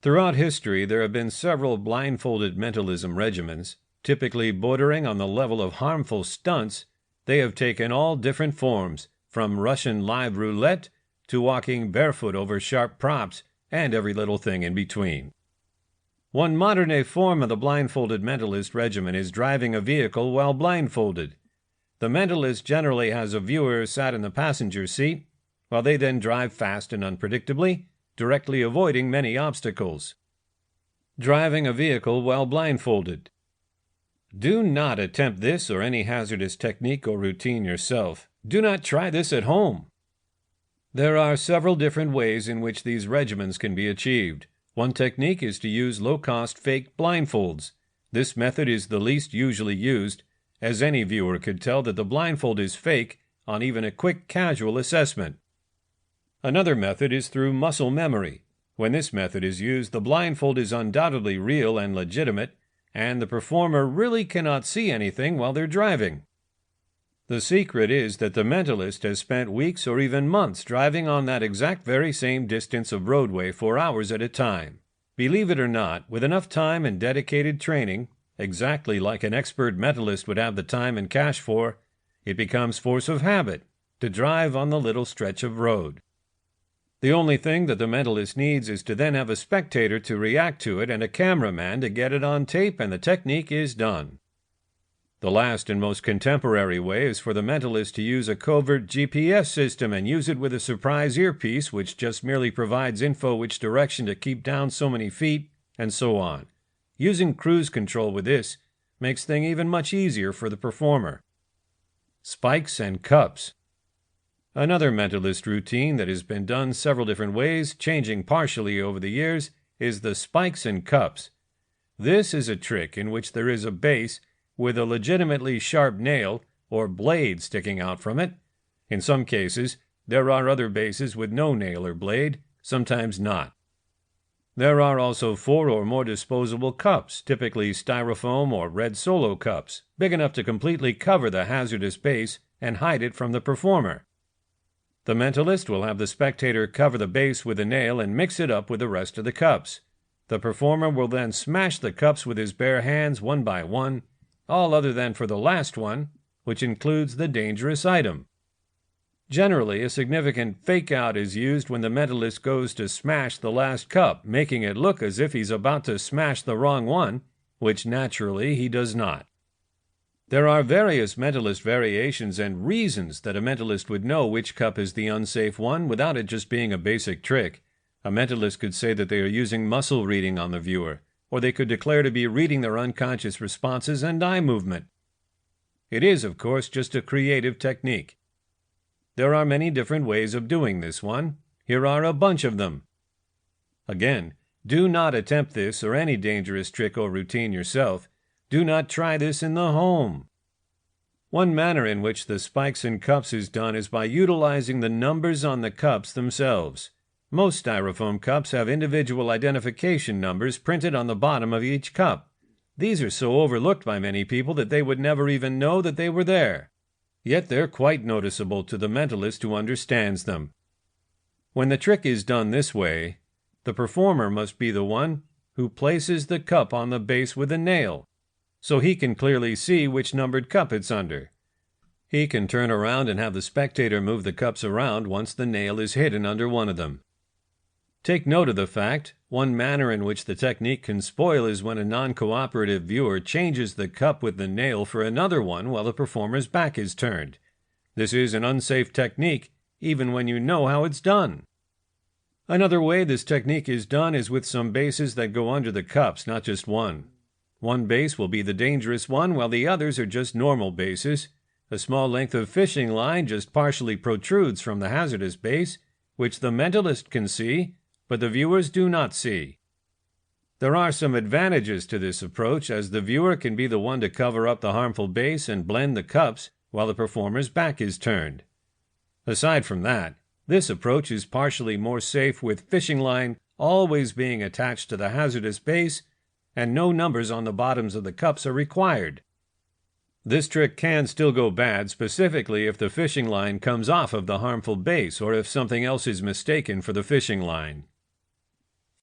Throughout history, there have been several blindfolded mentalism regimens, typically bordering on the level of harmful stunts. They have taken all different forms, from Russian live roulette to walking barefoot over sharp props and every little thing in between. One modern-day form of the blindfolded mentalist regimen is driving a vehicle while blindfolded. The mentalist generally has a viewer sat in the passenger seat, while they then drive fast and unpredictably, directly avoiding many obstacles. Driving a vehicle while blindfolded. Do not attempt this or any hazardous technique or routine yourself. Do not try this at home. There are several different ways in which these regimens can be achieved. One technique is to use low-cost fake blindfolds. This method is the least usually used, as any viewer could tell that the blindfold is fake on even a quick casual assessment. Another method is through muscle memory. When this method is used, the blindfold is undoubtedly real and legitimate, and the performer really cannot see anything while they're driving. The secret is that the mentalist has spent weeks or even months driving on that exact very same distance of roadway for hours at a time. Believe it or not, with enough time and dedicated training, exactly like an expert mentalist would have the time and cash for, it becomes force of habit to drive on the little stretch of road. The only thing that the mentalist needs is to then have a spectator to react to it and a cameraman to get it on tape, and the technique is done. The last and most contemporary way is for the mentalist to use a covert GPS system and use it with a surprise earpiece which just merely provides info which direction to keep down so many feet, and so on. Using cruise control with this makes things even much easier for the performer. Spikes and cups. Another mentalist routine that has been done several different ways, changing partially over the years, is the spikes and cups. This is a trick in which there is a base with a legitimately sharp nail or blade sticking out from it. In some cases, there are other bases with no nail or blade, sometimes not. There are also 4 or more disposable cups, typically styrofoam or red Solo cups, big enough to completely cover the hazardous base and hide it from the performer. The mentalist will have the spectator cover the base with a nail and mix it up with the rest of the cups. The performer will then smash the cups with his bare hands one by one, all other than for the last one, which includes the dangerous item. Generally, a significant fake-out is used when the mentalist goes to smash the last cup, making it look as if he's about to smash the wrong one, which naturally he does not. There are various mentalist variations and reasons that a mentalist would know which cup is the unsafe one without it just being a basic trick. A mentalist could say that they are using muscle reading on the viewer, or they could declare to be reading their unconscious responses and eye movement. It is, of course, just a creative technique. There are many different ways of doing this one. Here are a bunch of them. Again, do not attempt this or any dangerous trick or routine yourself. Do not try this in the home. One manner in which the spikes and cups is done is by utilizing the numbers on the cups themselves. Most styrofoam cups have individual identification numbers printed on the bottom of each cup. These are so overlooked by many people that they would never even know that they were there. Yet they're quite noticeable to the mentalist who understands them. When the trick is done this way, the performer must be the one who places the cup on the base with a nail, so he can clearly see which numbered cup it's under. He can turn around and have the spectator move the cups around once the nail is hidden under one of them. Take note of the fact, one manner in which the technique can spoil is when a non-cooperative viewer changes the cup with the nail for another one while the performer's back is turned. This is an unsafe technique, even when you know how it's done. Another way this technique is done is with some bases that go under the cups, not just one. One base will be the dangerous one, while the others are just normal bases. A small length of fishing line just partially protrudes from the hazardous base, which the mentalist can see, but the viewers do not see. There are some advantages to this approach, as the viewer can be the one to cover up the harmful base and blend the cups while the performer's back is turned. Aside from that, this approach is partially more safe, with fishing line always being attached to the hazardous base, and no numbers on the bottoms of the cups are required. This trick can still go bad, specifically if the fishing line comes off of the harmful base or if something else is mistaken for the fishing line.